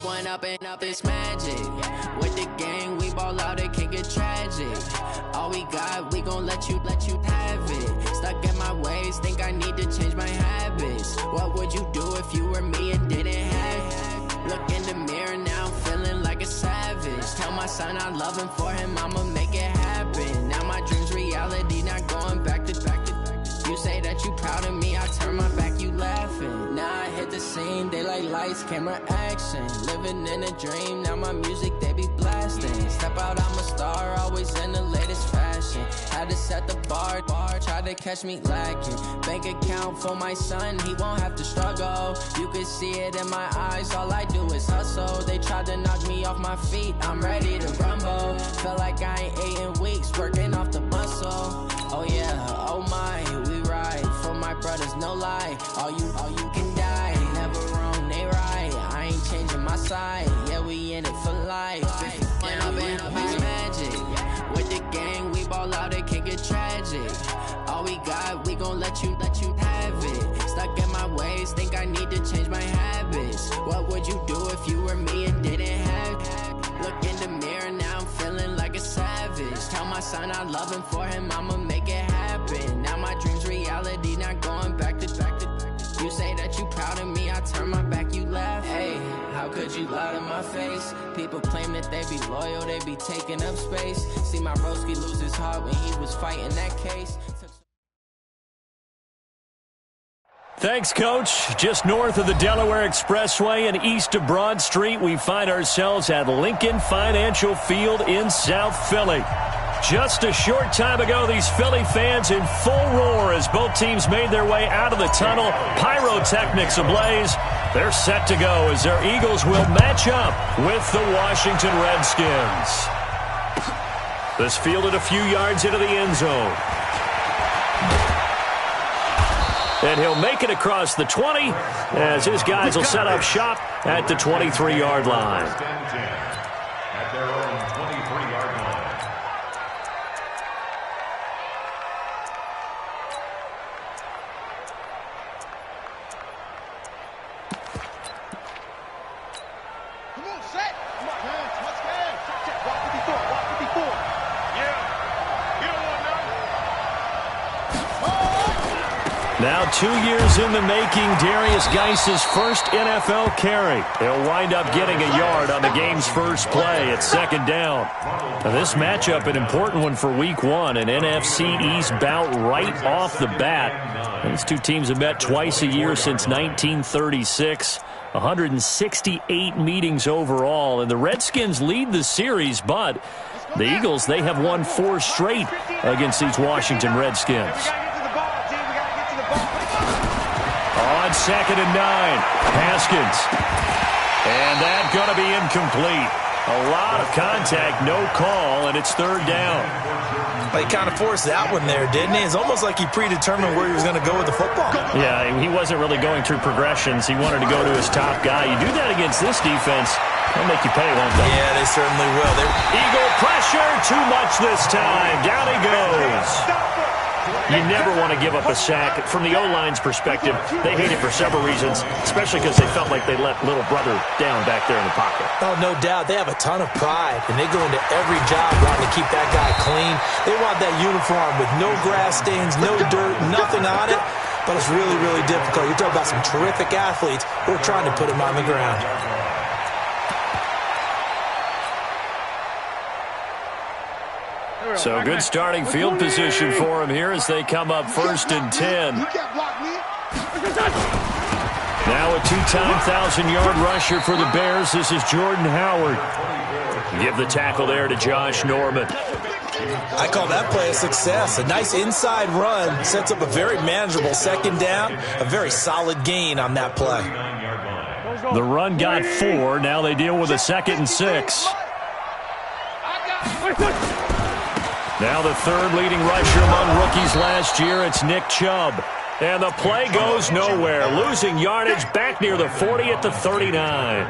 One up and up is magic. With the gang, we ball out, it can get tragic. All we got, we gon' let you have it. Stuck in my ways, think I need to change my habits. What would you do if you were me and didn't have it? Look in the mirror now, I'm feeling like a savage. Tell my son I love him, for him I'ma make it happen. Now my dream's reality, not going back to. You say that you proud of me, I turn my back, you laughing. Now I hit the scene, they like lights, camera, action. Living in a dream, now my music, they be blasting. Step out, I'm a star, always in the latest fashion. Had to set the bar, try to catch me lacking. Bank account for my son, he won't have to struggle. You can see it in my eyes, all I do is hustle. They tried to knock me off my feet, I'm ready to rumble. Feel like I ain't ate in weeks, working off the muscle. Oh yeah, oh my, we ride for my brothers, no lie. All you can die, never wrong, they right. I ain't changing my side, yeah, we in it for life. When up and up is magic. With the gang, we ball out, it can get tragic. All we got, we gon' let you have it. Stuck in my ways, think I need to change my habits. What would you do if you were me and didn't have it? Look in the mirror, now I'm feeling like a savage. Tell my son I love him, for him I'ma make it happen. Now my dream's reality, not going back to. You say that you proud of me, I turn my back, you laugh. Hey, how could you lie to my face? People claim that they be loyal, they be taking up space. See my broski lose his heart when he was fighting that case. Thanks, Coach. Just north of the Delaware Expressway and east of Broad Street, we find ourselves at Lincoln Financial Field in South Philly. Just a short time ago, these Philly fans in full roar as both teams made their way out of the tunnel. Pyrotechnics ablaze. They're set to go as their Eagles will match up with the Washington Redskins. This fielded a few yards into the end zone. And he'll make it across the 20 as his guys will set up shop at the 23-yard line. At their own 23-yard line. Come on, set. Come on, hands. Let's go. Check. Walk 54. Yeah. You don't want none. Now 2 years in the making, Darius Geis's first NFL carry. He'll wind up getting a yard on the game's first play at second down. Now this matchup, an important one for Week 1, an NFC East bout right off the bat. These two teams have met twice a year since 1936. 168 meetings overall, and the Redskins lead the series, but the Eagles, they have won 4 straight against these Washington Redskins. On 2nd and 9, Haskins. And that's going to be incomplete. A lot of contact, no call, and it's third down. He kind of forced that one there, didn't he? It's almost like he predetermined where he was going to go with the football. Yeah, he wasn't really going through progressions. He wanted to go to his top guy. You do that against this defense, they'll make you pay, won't they? Yeah, they certainly will. Eagle pressure, too much this time. Down he goes. You never want to give up a sack. From the O-line's perspective, they hate it for several reasons, especially because they felt like they let little brother down back there in the pocket. Oh, no doubt. They have a ton of pride, and they go into every job wanting to keep that guy clean. They want that uniform with no grass stains, no dirt, nothing on it, but it's really, really difficult. You're talking about some terrific athletes who are trying to put him on the ground. So good starting field position for him here as they come up 1st and 10. Now a 2-time 1,000-yard rusher for the Bears. This is Jordan Howard. Give the tackle there to Josh Norman. I call that play a success. A nice inside run sets up a very manageable second down. A very solid gain on that play. The run got 4. Now they deal with a 2nd and 6. Now the third leading rusher among rookies last year, it's Nick Chubb. And the play goes nowhere, losing yardage back near the 40 at the 39.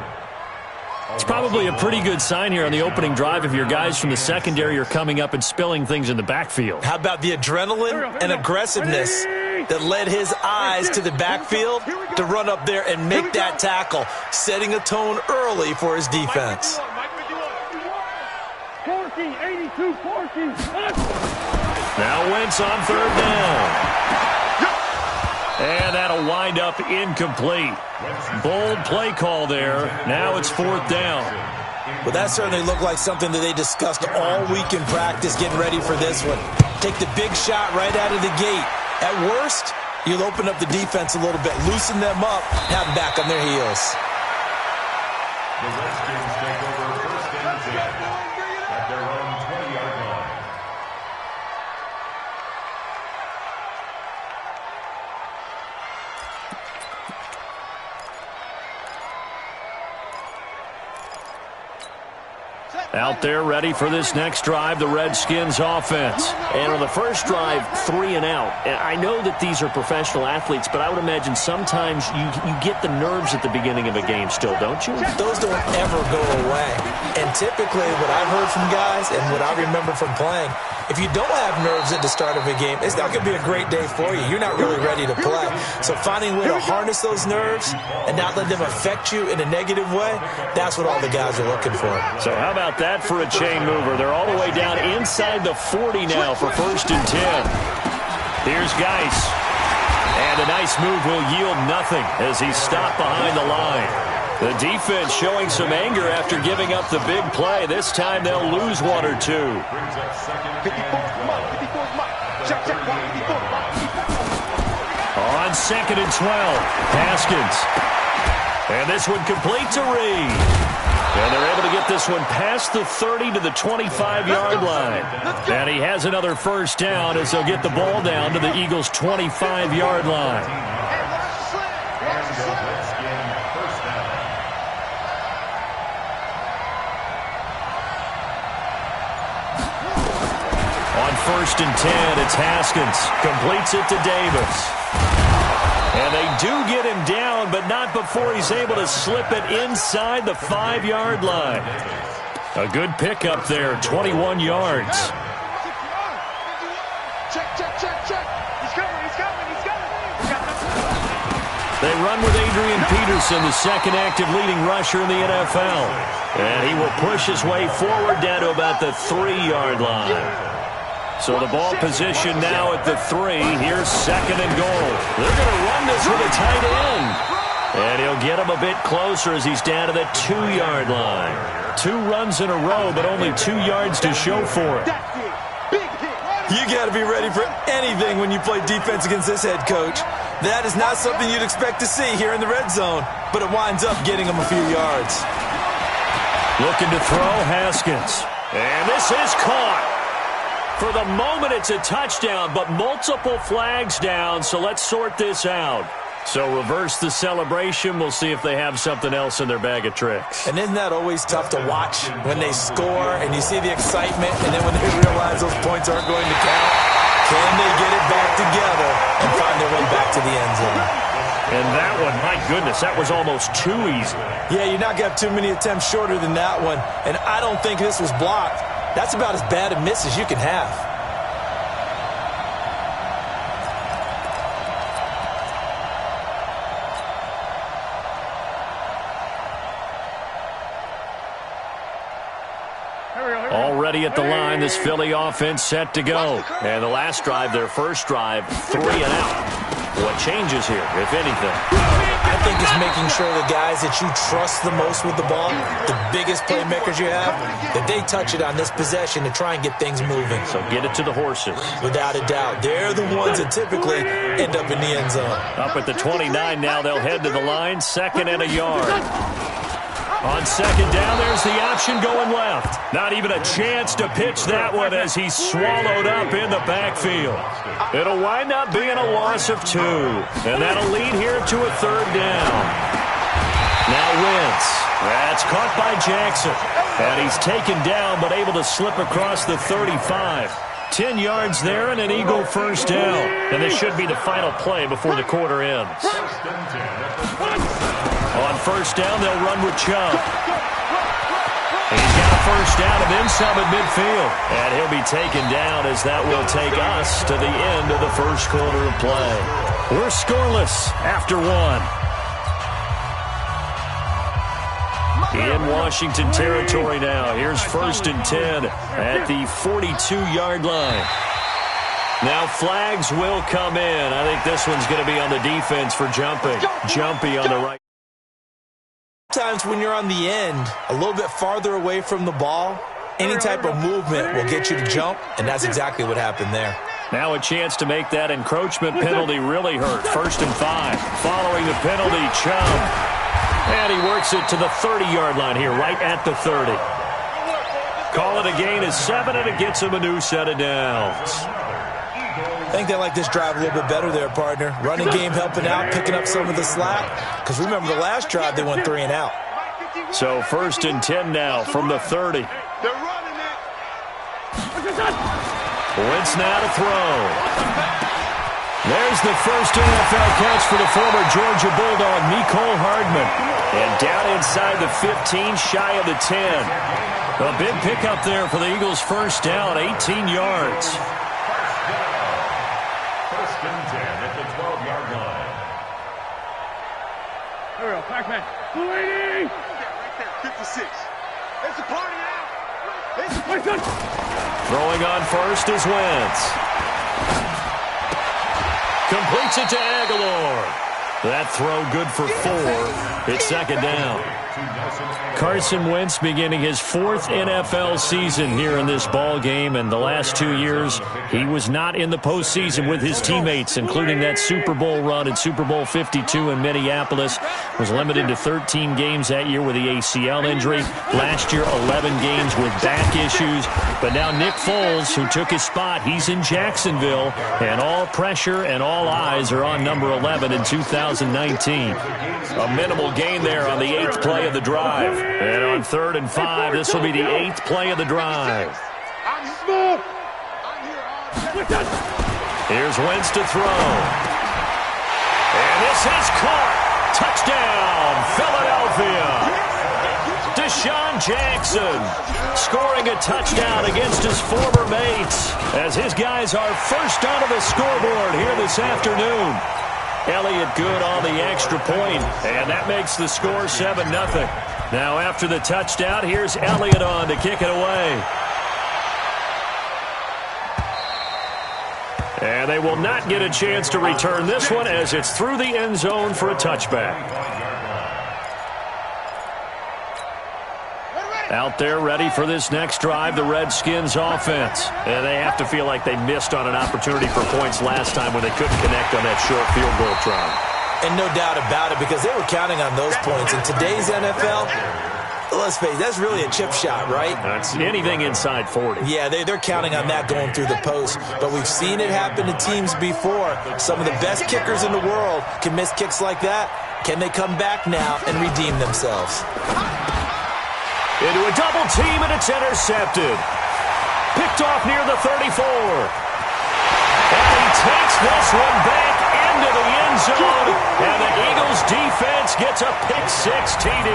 It's probably a pretty good sign here on the opening drive if your guys from the secondary are coming up and spilling things in the backfield. How about the adrenaline and aggressiveness that led his eyes to the backfield to run up there and make that tackle, setting a tone early for his defense. Now Wentz on third down. And that'll wind up incomplete. Bold play call there. Now it's fourth down. Well, that certainly looked like something that they discussed all week in practice, getting ready for this one. Take the big shot right out of the gate. At worst, you'll open up the defense a little bit, loosen them up, have them back on their heels. The Redskins take over first and 10 at their own 20-yard line. Out there ready for this next drive, the Redskins offense. And on the first drive, 3 and out. And I know that these are professional athletes, but I would imagine sometimes you get the nerves at the beginning of a game still, don't you? Those don't ever go away. And typically what I've heard from guys and what I remember from playing, if you don't have nerves at the start of a game, it's not going to be a great day for you. You're not really ready to play. So finding a way to harness those nerves and not let them affect you in a negative way, that's what all the guys are looking for. So how about that for a chain mover? They're all the way down inside the 40 now for first and 10. Here's Geis. And a nice move will yield nothing as he's stopped behind the line. The defense showing some anger after giving up the big play. This time they'll lose 1 or 2. On second and 12, Haskins. And this one complete to Reed. And they're able to get this one past the 30 to the 25-yard line. And he has another first down as they'll get the ball down to the Eagles' 25-yard line. First and 10, it's Haskins. Completes it to Davis. And they do get him down, but not before he's able to slip it inside the 5-yard line. A good pickup there, 21 yards. Check. He's coming. They run with Adrian Peterson, the second active leading rusher in the NFL. And he will push his way forward down to about the 3-yard line. So the ball position now at the 3. Here's second and goal. They're going to run this with a tight end. And he'll get him a bit closer as he's down to the 2-yard line. 2 runs in a row, but only 2 yards to show for it. You got to be ready for anything when you play defense against this head coach. That is not something you'd expect to see here in the red zone, but it winds up getting him a few yards. Looking to throw, Haskins. And this is caught. For the moment, it's a touchdown, but multiple flags down, so let's sort this out. So reverse the celebration. We'll see if they have something else in their bag of tricks. And isn't that always tough to watch when they score and you see the excitement, and then when they realize those points aren't going to count? Can they get it back together and find their way back to the end zone? And that one, my goodness, that was almost too easy. Yeah, you're not going to have too many attempts shorter than that one, and I don't think this was blocked. That's about as bad a miss as you can have. Already at the line, this Philly offense set to go. And the last drive, their first drive, 3 and out. What changes here, if anything? I think it's making sure the guys that you trust the most with the ball, the biggest playmakers you have, that they touch it on this possession to try and get things moving. So get it to the horses. Without a doubt. They're the ones that typically end up in the end zone. Up at the 29 now, they'll head to the line, second and a yard. On second down, there's the option going left. Not even a chance to pitch that one as he's swallowed up in the backfield. It'll wind up being a loss of 2. And that'll lead here to a third down. Now Wentz. That's caught by Jackson. And he's taken down but able to slip across the 35. 10 yards there and an Eagle first down. And this should be the final play before the quarter ends. On first down, they'll run with Chubb. He's got a first down and then some at midfield. And he'll be taken down as that will take us to the end of the first quarter of play. We're scoreless after one. In Washington territory now. Here's 1st and 10 at the 42-yard line. Now flags will come in. I think this one's going to be on the defense for jumping. Jumpy on the right. Sometimes when you're on the end, a little bit farther away from the ball, any type of movement will get you to jump, and that's exactly what happened there. Now a chance to make that encroachment penalty really hurt. 1st and 5. Following the penalty, Chubb. And he works it to the 30-yard line here, right at the 30. Call it a gain of 7, and it gets him a new set of downs. I think they like this drive a little bit better there, partner. Running game helping out, picking up some of the slack. Because remember, the last drive, they went 3 and out. So 1st and 10 now from the 30. They're running it. Wentz now to throw. There's the first NFL catch for the former Georgia Bulldog, Mecole Hardman. And down inside the 15, shy of the 10. A big pickup there for the Eagles' first down, 18 yards. First and 10 at the 12-yard line. Here we go, Pac-Man. 280. Right there, 56. It's a party now. It's a Throwing on first is Wentz. Completes it to Aguilar. That throw good for 4. It's 2nd down. Carson Wentz beginning his 4th NFL season here in this ball game, and the last 2 years he was not in the postseason with his teammates, including that Super Bowl run in Super Bowl 52 in Minneapolis. Was limited to 13 games that year with the ACL injury. Last year, 11 games with back issues. But now Nick Foles, who took his spot, he's in Jacksonville, and all pressure and all eyes are on number 11 in 2019. A minimal gain there on the 8th play of the drive. And on 3rd and 5, this will be the 8th play of the drive. Here's Wentz to throw. And this is caught. Touchdown, Philadelphia. Deshaun Jackson scoring a touchdown against his former mates as his guys are first onto the scoreboard here this afternoon. Elliott good on the extra point, and that makes the score 7-0. Now after the touchdown, here's Elliott on to kick it away. And they will not get a chance to return this one as it's through the end zone for a touchback. Out there ready for this next drive, the Redskins offense. And they have to feel like they missed on an opportunity for points last time when they couldn't connect on that short field goal try. And no doubt about it, because they were counting on those points. In today's NFL, let's face it, that's really a chip shot, right? That's anything inside 40. Yeah, they're counting on that going through the post. But we've seen it happen to teams before. Some of the best kickers in the world can miss kicks like that. Can they come back now and redeem themselves? Into a double team, and it's intercepted. Picked off near the 34. And he takes this one back into the end zone. And the Eagles defense gets a pick-6 TD.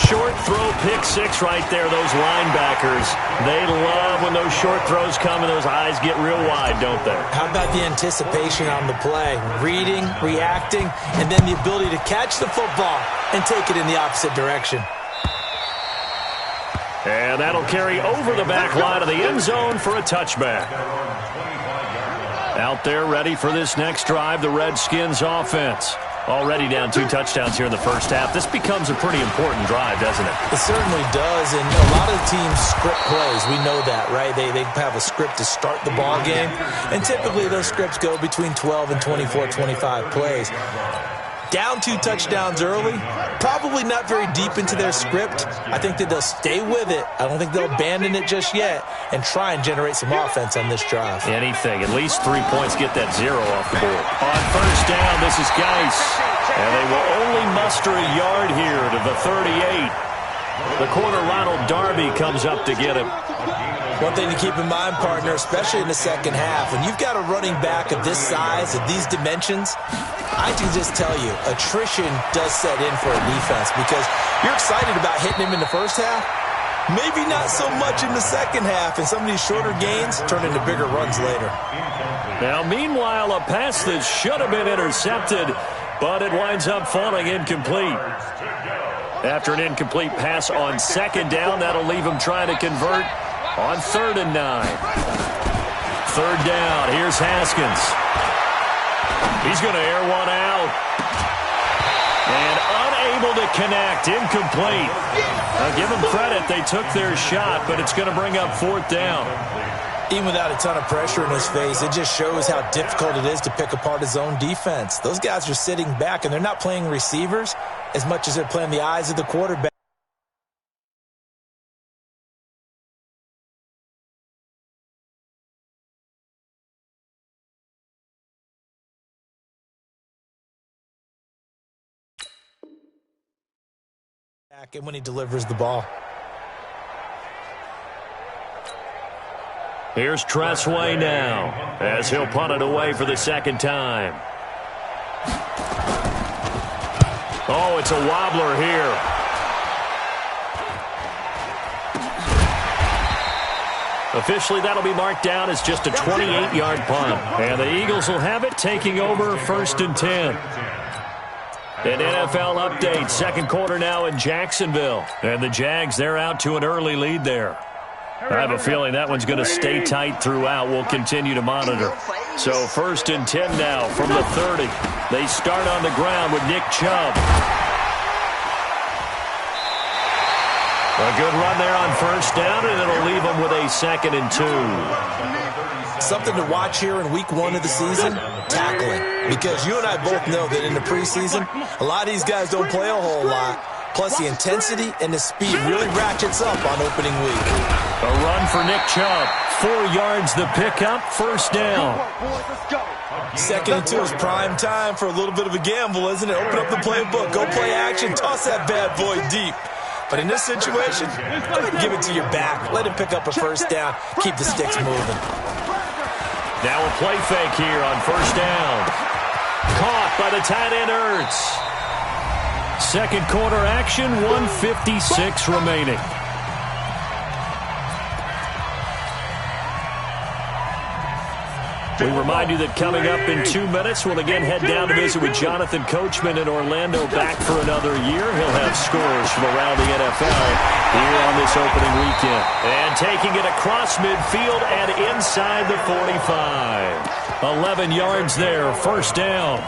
Short throw, pick-6 right there, those linebackers. They love when those short throws come and those eyes get real wide, don't they? How about the anticipation on the play? Reading, reacting, and then the ability to catch the football and take it in the opposite direction. And that'll carry over the back line of the end zone for a touchback. Out there ready for this next drive, the Redskins offense. Already down 2 touchdowns here in the first half. This becomes a pretty important drive, doesn't it? It certainly does, and a lot of teams script plays. We know that, right? They have a script to start the ball game, and typically those scripts go between 12 and 24, 25 plays. Down 2 touchdowns early, probably not very deep into their script. I think that they'll stay with it. I don't think they'll abandon it just yet and try and generate some offense on this drive. Anything. At least 3 points, get that 0 off the board. On first down, this is Geis. And they will only muster a yard here to the 38. The corner, Ronald Darby, comes up to get him. One thing to keep in mind, partner, especially in the second half, when you've got a running back of this size, of these dimensions, I can just tell you, attrition does set in for a defense because you're excited about hitting him in the first half. Maybe not so much in the second half, and some of these shorter gains turn into bigger runs later. Now, meanwhile, a pass that should have been intercepted, but it winds up falling incomplete. After an incomplete pass on second down, that'll leave him trying to convert on 3rd and 9. 3rd down, here's Haskins. He's going to air one out. And unable to connect, incomplete. Now give them credit, they took their shot, but it's going to bring up 4th down. Even without a ton of pressure in his face, it just shows how difficult it is to pick apart his own defense. Those guys are sitting back, and they're not playing receivers as much as they're playing the eyes of the quarterback. And when he delivers the ball. Here's Tressway now as he'll punt it away for the second time. Oh, it's a wobbler here. Officially, that'll be marked down as just a 28-yard punt. And the Eagles will have it, taking over 1st and 10. An NFL update, second quarter now in Jacksonville. And the Jags, they're out to an early lead there. I have a feeling that one's going to stay tight throughout. We'll continue to monitor. So 1st and 10 now from the 30. They start on the ground with Nick Chubb. A good run there on 1st down, and it'll leave them with a 2nd and 2. Something to watch here in week 1 of the season, tackling. Because you and I both know that in the preseason, a lot of these guys don't play a whole lot. Plus, the intensity and the speed really ratchets up on opening week. A run for Nick Chubb. 4 yards the pickup, 1st down. 2nd and 2 is prime time for a little bit of a gamble, isn't it? Open up the playbook, go play action, toss that bad boy deep. But in this situation, go ahead and give it to your back. Let him pick up a 1st down. Keep the sticks moving. Now a play fake here on 1st down. Caught by the tight end Ertz. Second quarter action, 1:56 remaining. We remind you that coming up in 2 minutes, we'll again head down to visit with Jonathan Coachman in Orlando, back for another year. He'll have scores from around the NFL here on this opening weekend. And taking it across midfield and inside the 45. 11 yards there, 1st down.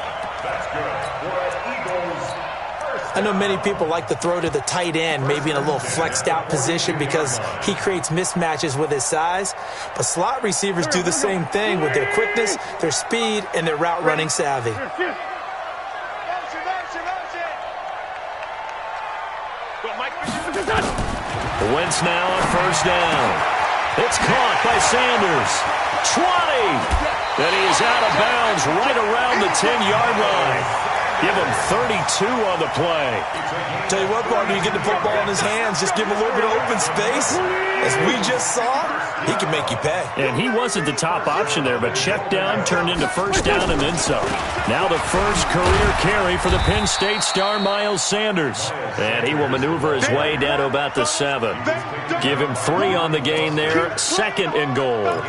I know many people like to throw to the tight end, maybe in a little flexed out position because he creates mismatches with his size. But slot receivers do the same thing with their quickness, their speed, and their route running savvy. Wentz now on 1st down. It's caught by Sanders. 20! And he is out of bounds right around the 10-yard line. Give him 32 on the play. Tell you what, partner, you get the football in his hands, just give him a little bit of open space. As we just saw, he can make you pay. And he wasn't the top option there, but check down turned into 1st down and then some. Now the first career carry for the Penn State star Miles Sanders. And he will maneuver his way down to about the 7. Give him 3 on the gain there, 2nd and goal.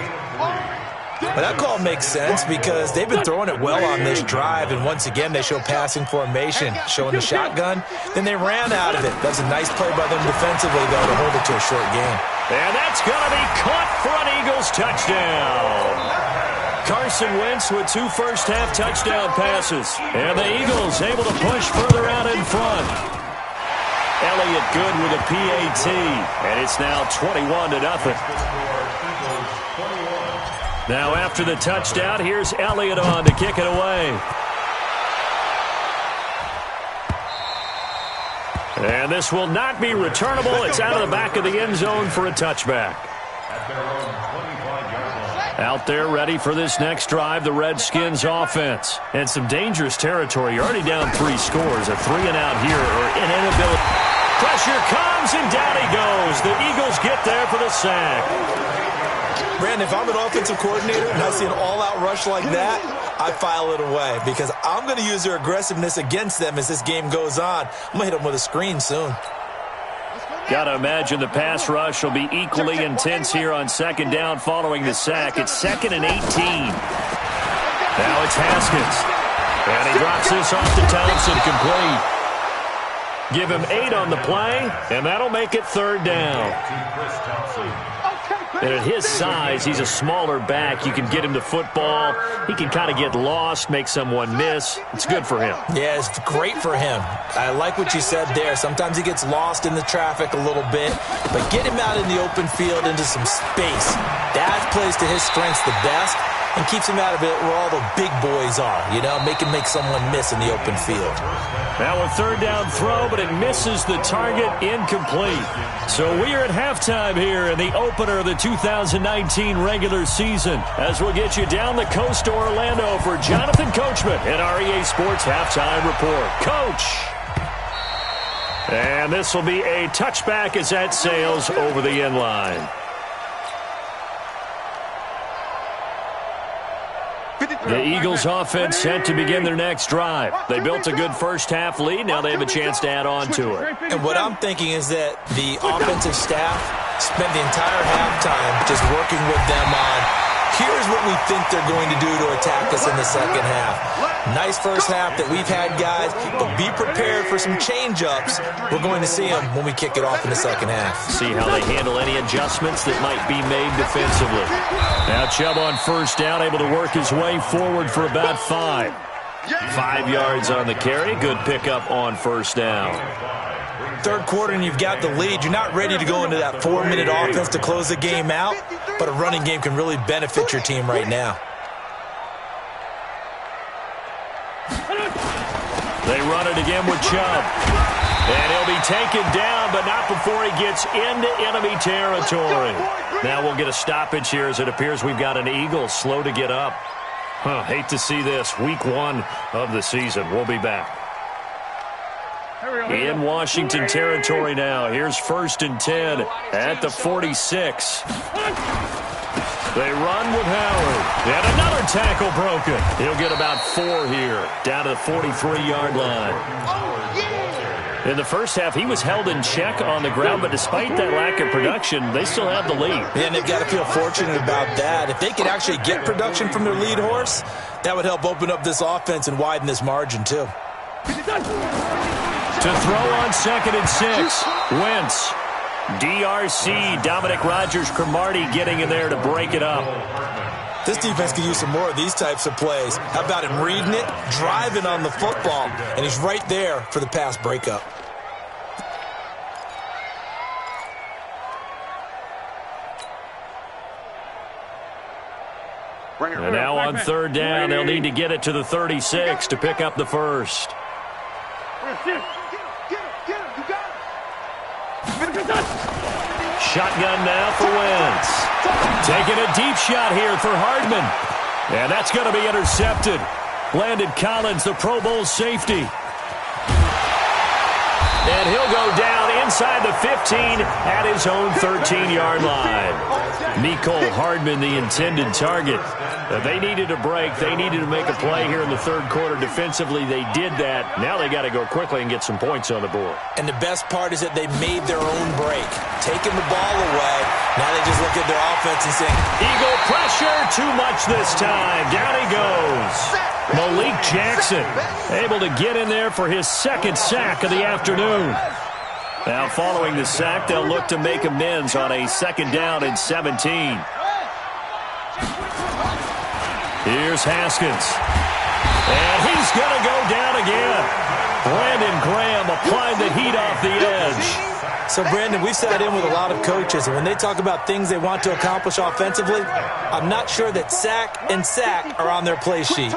Well, that call makes sense because they've been throwing it well on this drive, and once again they show passing formation, showing the shotgun. Then they ran out of it. That's a nice play by them defensively, though, to hold it to a short game. And that's going to be caught for an Eagles touchdown. Carson Wentz with 2 first-half touchdown passes. And the Eagles able to push further out in front. Elliott good with a PAT. And it's now 21-0. Now after the touchdown, here's Elliott on to kick it away. And this will not be returnable. It's out of the back of the end zone for a touchback. Out there ready for this next drive, the Redskins offense. And some dangerous territory. You're already down 3 scores. A 3-and-out here or an inability. Pressure comes, and down he goes. The Eagles get there for the sack. Brandon, if I'm an offensive coordinator and I see an all-out rush like that, I file it away because I'm going to use their aggressiveness against them as this game goes on. I'm going to hit them with a screen soon. Got to imagine the pass rush will be equally intense here on second down following the sack. It's 2nd and 18. Now it's Haskins. And he drops this off to Thompson, complete. Give him 8 on the play, and that'll make it 3rd down. And at his size, he's a smaller back. You can get him to football. He can kind of get lost, make someone miss. It's good for him. Yeah, it's great for him. I like what you said there. Sometimes he gets lost in the traffic a little bit, but get him out in the open field into some space. That plays to his strengths the best and keeps him out of it where all the big boys are, you know, make him make someone miss in the open field. Now a 3rd down throw, but it misses the target, incomplete. So we are at halftime here in the opener of the 2019 regular season as we'll get you down the coast to Orlando for Jonathan Coachman in our EA Sports Halftime Report. Coach! And this will be a touchback as that sails over the end line. The Eagles offense set to begin their next drive. They built a good first-half lead. Now they have a chance to add on to it. And what I'm thinking is that the offensive staff spent the entire halftime just working with them on, here's what we think they're going to do to attack us in the second half. Nice first half that we've had, guys, but be prepared for some change-ups. We're going to see them when we kick it off in the second half. See how they handle any adjustments that might be made defensively. Now Chubb on first down, able to work his way forward for about 5. 5 yards on the carry. Good pickup on first down. Third quarter and you've got the lead. You're not ready to go into that 4-minute offense to close the game out, but a running game can really benefit your team right now. They run it again with Chubb. And he'll be taken down, but not before he gets into enemy territory. Now we'll get a stoppage here as it appears we've got an Eagle slow to get up. Hate to see this. Week 1 of the season. We'll be back. In Washington territory now. Here's 1st and 10 at the 46. They run with Howard. And another tackle broken. He'll get about 4 here, down to the 43-yard line. In the first half, he was held in check on the ground, but despite that lack of production, they still have the lead. And they've got to feel fortunate about that. If they could actually get production from their lead horse, that would help open up this offense and widen this margin, too. To throw on 2nd and 6, Wentz. DRC, Dominic Rodgers-Cromartie getting in there to break it up. This defense could use some more of these types of plays. How about him reading it, driving on the football, and he's right there for the pass breakup. And now on 3rd down, they'll need to get it to the 36 to pick up the first. Shotgun now for Wentz. Taking a deep shot here for Hardman. And that's going to be intercepted. Landon Collins, the Pro Bowl safety. And he'll go down inside the 15 at his own 13-yard line. Mecole Hardman, the intended target. They needed a break. They needed to make a play here in the third quarter. Defensively, they did that. Now they got to go quickly and get some points on the board. And the best part is that they made their own break. Taking the ball away. Now they just look at their offense and say, Eagle pressure, too much this time. Down he goes. Malik Jackson able to get in there for his 2nd sack of the afternoon. Now following the sack, they'll look to make amends on a 2nd down and 17. Here's Haskins. And he's going to go down again. Brandon Graham applying the heat off the edge. So, Brandon, we've sat in with a lot of coaches, and when they talk about things they want to accomplish offensively, I'm not sure that sack and sack are on their play sheet.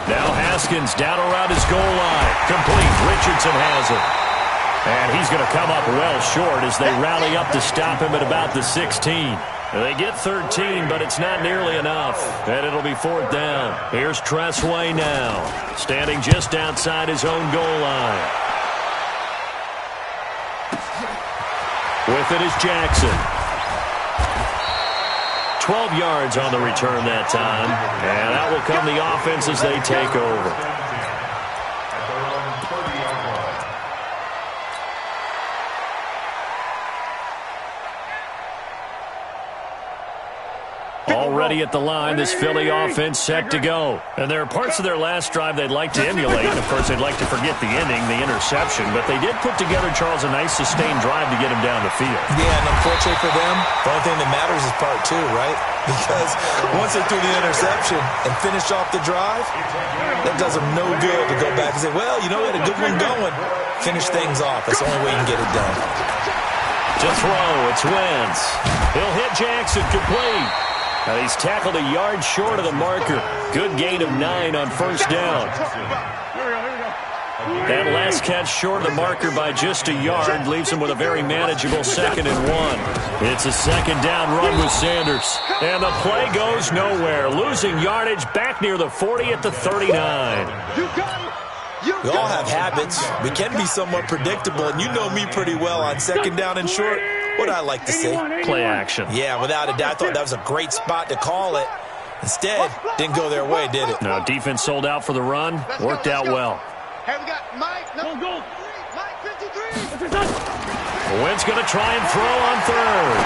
Now Haskins down around his goal line. Complete. Richardson has it. And he's going to come up well short as they rally up to stop him at about the 16. They get 13, but it's not nearly enough. And it'll be 4th down. Here's Tressway now, standing just outside his own goal line. with it is Jackson. 12 yards on the return that time. And that will come the offense as they take over. Already at the line, this Philly offense set to go. And there are parts of their last drive they'd like to emulate. Of course, they'd like to forget the inning, the interception. But they did put together, Charles, a nice sustained drive to get him down the field. Yeah, and unfortunately for them, the only thing that matters is part two, right? Because once they threw the interception and finished off the drive, that does them no good to go back and say, well, you know, we had a good one going. Finish things off. That's the only way you can get it done. To throw, it's Wentz. He'll hit Jackson complete. Now he's tackled a yard short of the marker. Good gain of 9 on first down. That last catch short of the marker by just a yard leaves him with a very manageable 2nd and 1. It's a 2nd down run with Sanders. And the play goes nowhere. Losing yardage back near the 40 at the 39. We all have habits. We can be somewhat predictable, and you know me pretty well on 2nd down and short. What I like to say? Play action. Yeah, without a doubt. I thought that was a great spot to call it. Instead, didn't go their way, did it? No, defense sold out for the run. Worked out well. Hey, we got Mike. No, go. Mike 53. Wentz going to try and throw on 3rd.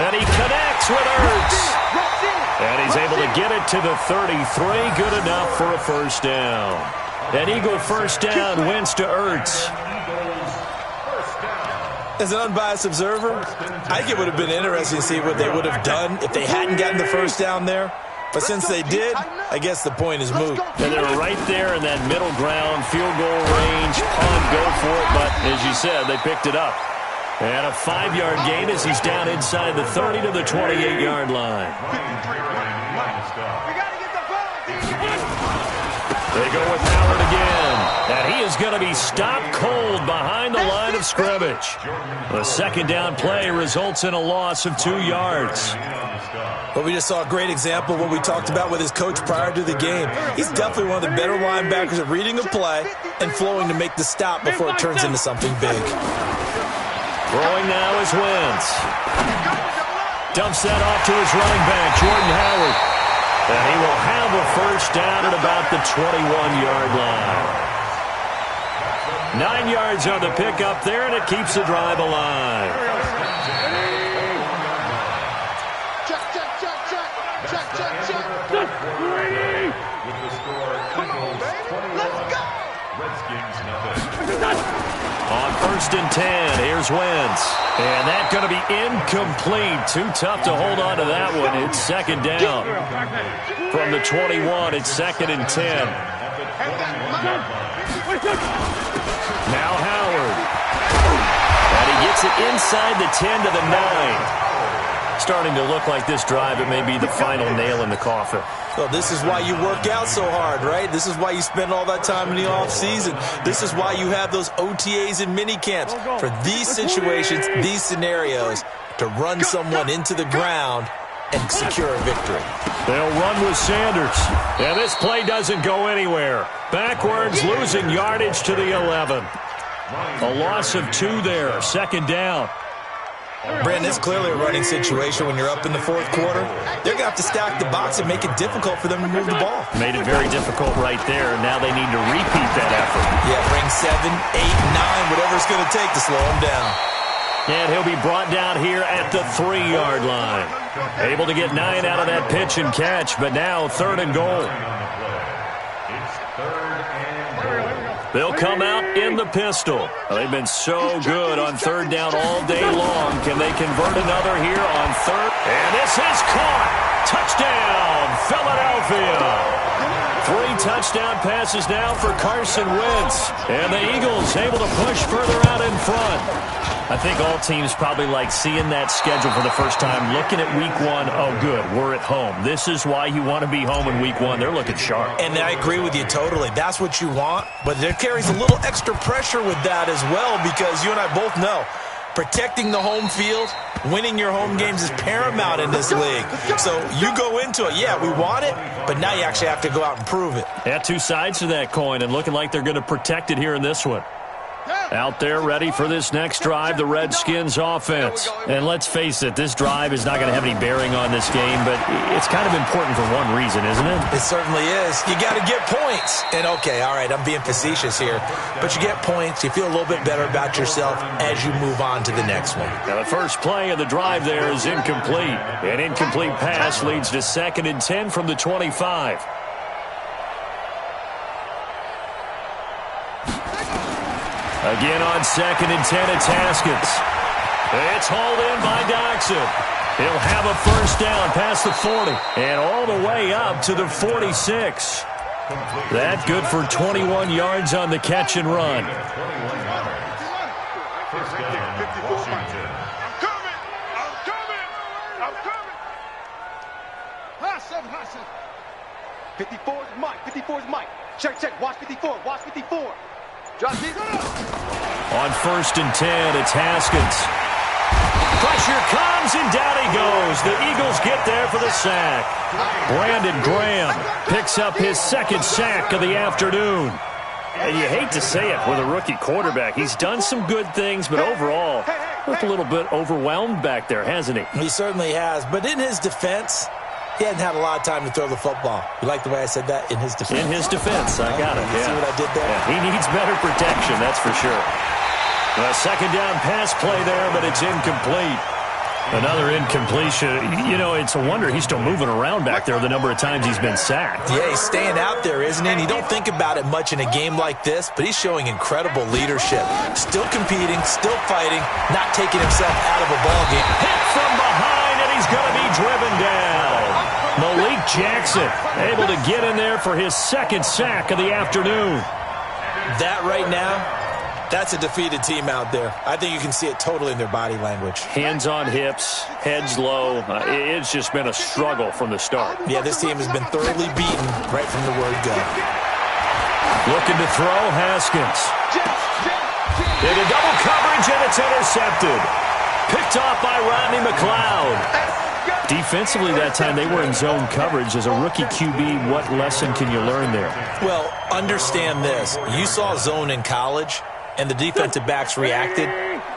And he connects with Ertz. And he's able to get it to the 33. Good enough for a first down. An Eagle first down, Wentz to Ertz. As an unbiased observer, I think it would have been interesting to see what they would have done if they hadn't gotten the first down there. But since they did, I guess the point is moot. And they're right there in that middle ground, field goal range, punt, go for it. But as you said, they picked it up. And a 5-yard gain as he's down inside the 30 to the 28-yard line. They go with Howard again. And he is going to be stopped cold behind the line of scrimmage. The 2nd down play results in a loss of 2 yards. But we just saw a great example of what we talked about with his coach prior to the game. He's definitely one of the better linebackers at reading a play and flowing to make the stop before it turns into something big. Throwing now is Wentz. Dumps that off to his running back, Jordan Howard. And he will have a first down at about the 21-yard line. 9 yards on the pickup there, and it keeps the drive alive. With the score, Eagles 21, Redskins nothing. On 1st and 10, here's Wentz. And that's going to be incomplete. Too tough to hold on to that one. It's 2nd down. From the 21, it's 2nd and 10. Now Howard. And he gets it inside the 10 to the 9. Starting to look like this drive, it may be the final nail in the coffin. Well, this is why you work out so hard, right? This is why you spend all that time in the offseason. This is why you have those OTAs and mini camps. For these situations, these scenarios, to run someone into the ground and secure a victory. They'll run with Sanders. And this play doesn't go anywhere. Backwards, losing yardage to the 11. A loss of 2 there, 2nd down. Brandon, it's clearly a running situation when you're up in the 4th quarter. They're going to have to stack the box and make it difficult for them to move the ball. Made it very difficult right there. Now they need to repeat that effort. Yeah, bring 7, 8, 9, whatever it's going to take to slow him down. And he'll be brought down here at the 3-yard line. Able to get 9 out of that pitch and catch, but now 3rd and goal. They'll come out in the pistol. They've been so good on 3rd down all day long. Can they convert another here on 3rd? And this is caught. Touchdown, Philadelphia. 3 touchdown passes now for Carson Wentz. And the Eagles able to push further out in front. I think all teams probably like seeing that schedule for the first time, looking at week 1. Oh, good, we're at home. This is why you want to be home in week 1. They're looking sharp. And I agree with you totally. That's what you want. But there carries a little extra pressure with that as well, because you and I both know protecting the home field, winning your home games is paramount in this league. So you go into it, yeah, we want it, but now you actually have to go out and prove it. Yeah, 2 sides to that coin, and looking like they're going to protect it here in this one. Out there ready for this next drive, the Redskins offense. And let's face it, this drive is not going to have any bearing on this game, but it's kind of important for one reason, isn't it? It certainly is. You got to get points. And okay, all right, I'm being facetious here, but you get points, you feel a little bit better about yourself as you move on to the next one. Now the first play of the drive there is incomplete. An incomplete pass leads to 2nd and 10 from the 25. Again on 2nd and 10, it's Haskins. It's hauled in by Doxson. He'll have a first down past the 40 and all the way up to the 46. That good for 21 yards on the catch and run. First down, Washington. I'm coming! I'm coming! I'm coming! High 7, high 7. 54 is Mike. 54 is Mike. Check, check. Watch 54. Watch 54. Drop deep. On 1st and 10, it's Haskins. Pressure comes, and down he goes. The Eagles get there for the sack. Brandon Graham picks up his 2nd sack of the afternoon. And you hate to say it with a rookie quarterback. He's done some good things, but overall, looked a little bit overwhelmed back there, hasn't he? He certainly has. But in his defense, he hadn't had a lot of time to throw the football. You like the way I said that? In his defense. In his defense, I got it. You see what I did there? Yeah, he needs better protection, that's for sure. A 2nd down pass play there, but it's incomplete. Another incompletion. You know, it's a wonder he's still moving around back there the number of times he's been sacked. Yeah, he's staying out there, isn't he? And you don't think about it much in a game like this, but he's showing incredible leadership. Still competing, still fighting, not taking himself out of a ball game. Hit from behind, and he's going to be driven down. Malik Jackson able to get in there for his 2nd sack of the afternoon. That right now, that's a defeated team out there. I think you can see it totally in their body language. Hands on hips, heads low. It's just been a struggle from the start. Yeah, this team has been thoroughly beaten right from the word go. Looking to throw, Haskins. Into double coverage, and it's intercepted. Picked off by Rodney McLeod. Defensively that time, they were in zone coverage. As a rookie QB, what lesson can you learn there? Well, understand this. You saw zone in college, and the defensive backs reacted,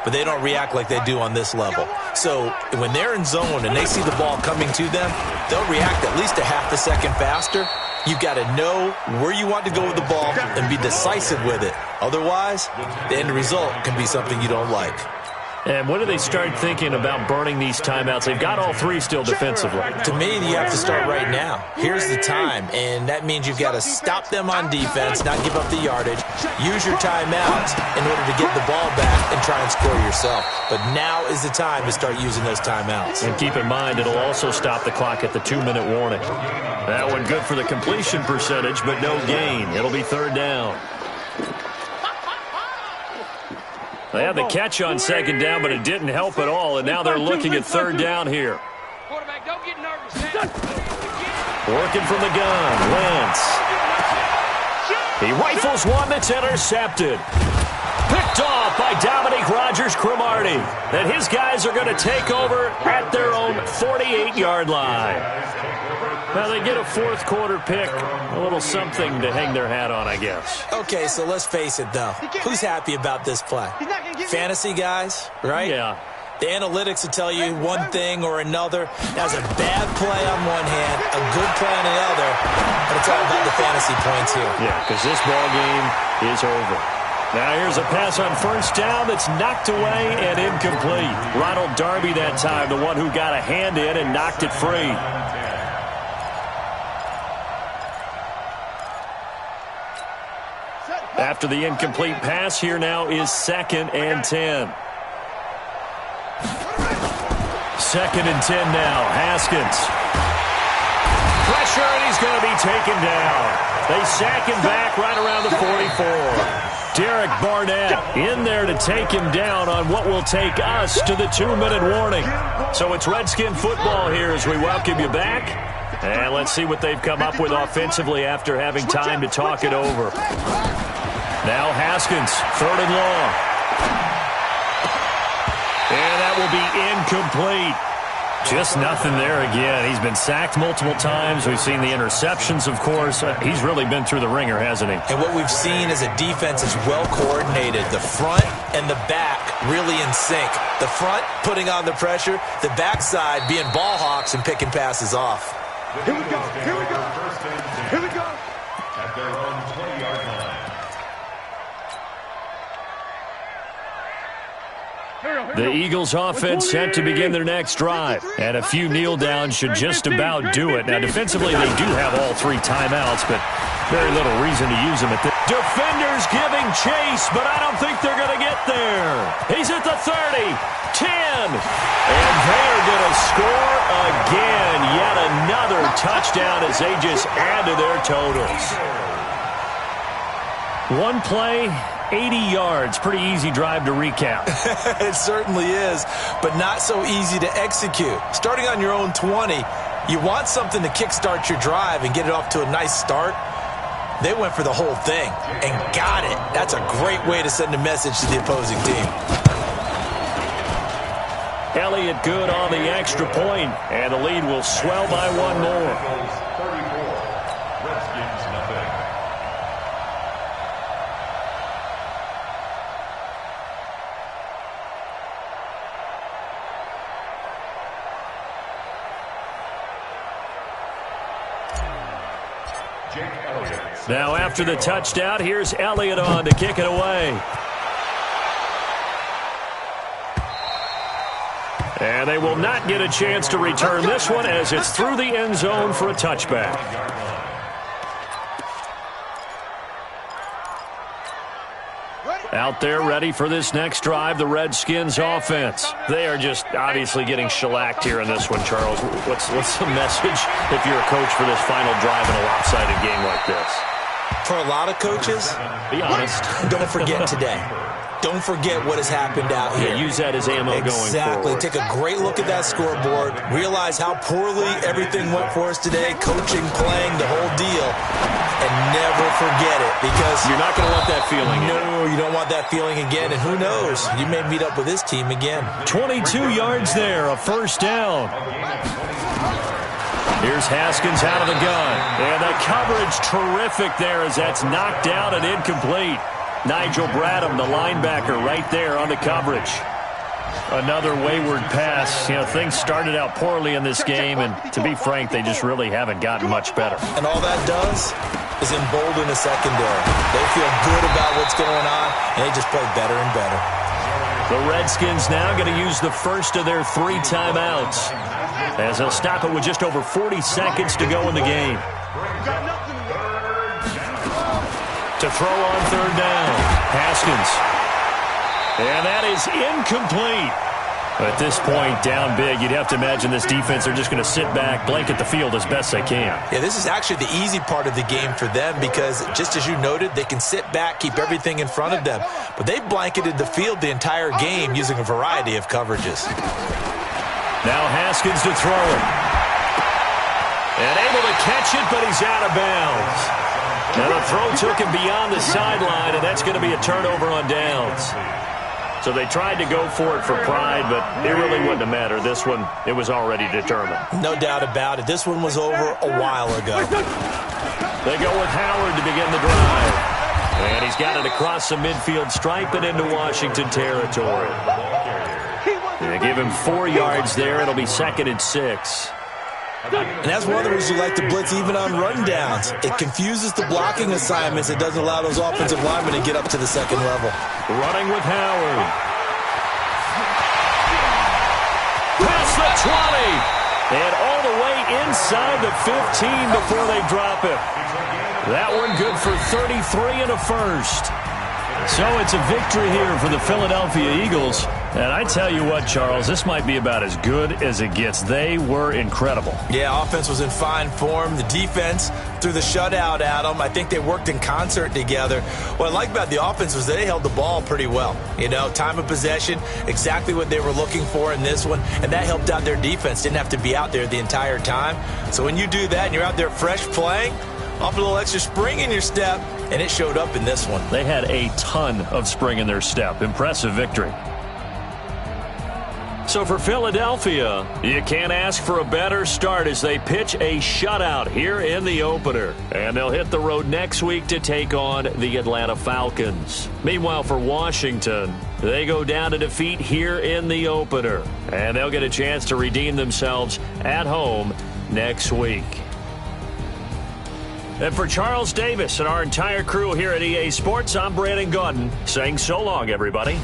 but they don't react like they do on this level. So when they're in zone and they see the ball coming to them, they'll react at least a half a second faster. You've got to know where you want to go with the ball and be decisive with it. Otherwise, the end result can be something you don't like. And when do they start thinking about burning these timeouts? They've got all 3 still defensively. To me, you have to start right now. Here's the time, and that means you've got to stop them on defense, not give up the yardage, use your timeouts in order to get the ball back and try and score yourself. But now is the time to start using those timeouts. And keep in mind, it'll also stop the clock at the 2-minute warning. That one good for the completion percentage, but no gain. It'll be 3rd down. They had the catch on 2nd down, but it didn't help at all, and now they're looking at 3rd down here. Quarterback, don't get nervous. Working from the gun, Wentz. He rifles one that's intercepted. Picked off by Dominique Rodgers-Cromartie. And his guys are going to take over at their own 48-yard line. Now they get a 4th quarter pick, a little something to hang their hat on, I guess. Okay, so let's face it, though. Who's happy about this play? Fantasy guys, right? Yeah. The analytics will tell you one thing or another. That's a bad play on one hand, a good play on the other, but it's all about the fantasy points here. Yeah, because this ball game is over. Now here's a pass on 1st down that's knocked away and incomplete. Ronald Darby that time, the one who got a hand in and knocked it free. After the incomplete pass, here now is 2nd and 10. 2nd and 10 now. Haskins. Pressure, and he's going to be taken down. They sack him back right around the 44. Derek Barnett in there to take him down on what will take us to the 2-minute warning. So it's Redskin football here as we welcome you back. And let's see what they've come up with offensively after having time to talk it over. Now Haskins, 3rd and long. And that will be incomplete. Just nothing there again. He's been sacked multiple times. We've seen the interceptions, of course. He's really been through the ringer, hasn't he? And what we've seen is a defense is well coordinated. The front and the back really in sync. The front putting on the pressure, the backside being ball hawks and picking passes off. Here we go. Here we go. Here we go. At their own 20-yard line. The Eagles offense set to begin their next drive. And a few kneel downs should just about do it. Now, defensively, they do have all 3 timeouts, but very little reason to use them at this. Defenders giving chase, but I don't think they're going to get there. He's at the 30, 10, and they're going to score again. Yet another touchdown as they just add to their totals. One play, 80 yards. Pretty easy drive to recap. It certainly is, but not so easy to execute. Starting on your own 20, you want something to kickstart your drive and get it off to a nice start. They went for the whole thing and got it. That's a great way to send a message to the opposing team. Elliott good on the extra point, and the lead will swell by 1 more. 34, Redskins nothing. Now after the touchdown, here's Elliott on to kick it away. And they will not get a chance to return this one as it's through the end zone for a touchback. Out there ready for this next drive, the Redskins offense. They are just obviously getting shellacked here in this one, Charles. What's the message if you're a coach for this final drive in a lopsided game like this? For a lot of coaches, be honest. Don't forget today. Don't forget what has happened out here. Yeah, use that as ammo going forward. Exactly. Take a great look at that scoreboard. Realize how poorly everything went for us today. Coaching, playing, the whole deal. And never forget it, because you're not going to want that feeling again. No, you don't want that feeling again. And who knows? You may meet up with this team again. 22 yards there, a first down. Here's Haskins out of the gun. And the coverage terrific there as that's knocked out and incomplete. Nigel Bradham, the linebacker, right there on the coverage. Another wayward pass. You know, things started out poorly in this game, and to be frank, they just really haven't gotten much better. And all that does is embolden the secondary. They feel good about what's going on, and they just play better and better. The Redskins now going to use the first of their 3 timeouts, as they'll stop it with just over 40 seconds to go in the game. To throw on 3rd down, Haskins. And that is incomplete. At this point, down big, you'd have to imagine this defense, they're just going to sit back, blanket the field as best they can. Yeah, this is actually the easy part of the game for them because, just as you noted, they can sit back, keep everything in front of them. But they blanketed the field the entire game using a variety of coverages. Now Haskins to throw it. And able to catch it, but he's out of bounds. Now the throw took him beyond the sideline, and that's going to be a turnover on downs. So they tried to go for it for pride, but it really wouldn't have mattered. This one, it was already determined. No doubt about it. This one was over a while ago. They go with Howard to begin the drive. And he's got it across the midfield stripe and into Washington territory. They give him 4 yards there. It'll be 2nd and 6. And that's one of the reasons you like to blitz even on rundowns. It confuses the blocking assignments. It doesn't allow those offensive linemen to get up to the 2nd level. Running with Howard. Past the 20. And all the way inside the 15 before they drop it. That one good for 33 and a first. So it's a victory here for the Philadelphia Eagles. And I tell you what, Charles, this might be about as good as it gets. They were incredible. Yeah, offense was in fine form. The defense threw the shutout at them. I think they worked in concert together. What I like about the offense was they held the ball pretty well. You know, time of possession, exactly what they were looking for in this one. And that helped out their defense. Didn't have to be out there the entire time. So when you do that and you're out there fresh playing, off a little extra spring in your step, and it showed up in this one. They had a ton of spring in their step. Impressive victory. So for Philadelphia, you can't ask for a better start as they pitch a shutout here in the opener. And they'll hit the road next week to take on the Atlanta Falcons. Meanwhile, for Washington, they go down to defeat here in the opener. And they'll get a chance to redeem themselves at home next week. And for Charles Davis and our entire crew here at EA Sports, I'm Brandon Gaudin saying so long, everybody.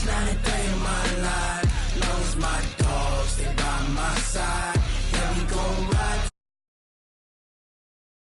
Not a day in my life, long as my dogs, they by my side.